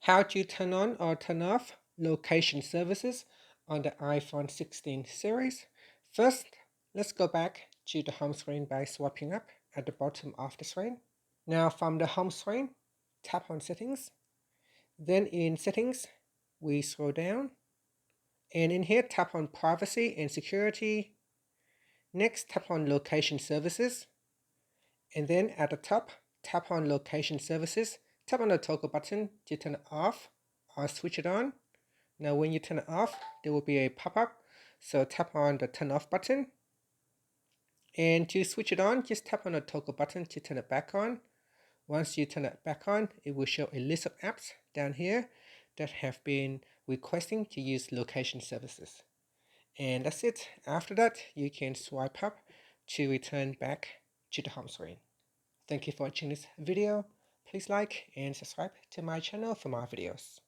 How to turn on or turn off location services on the iPhone 16 series. First, let's go back to the home screen by swiping up at the bottom of the screen. Now from the home screen, tap on Settings. Then in Settings, we scroll down. And in here, tap on Privacy and Security. Next, tap on Location Services. And then at the top, tap on Location Services. Tap on the toggle button to turn it off or switch it on. Now when you turn it off, there will be a pop-up. So tap on the turn off button. And to switch it on, just tap on the toggle button to turn it back on. Once you turn it back on, it will show a list of apps down here that have been requesting to use location services. And that's it. After that, you can swipe up to return back to the home screen. Thank you for watching this video. Please like and subscribe to my channel for more videos.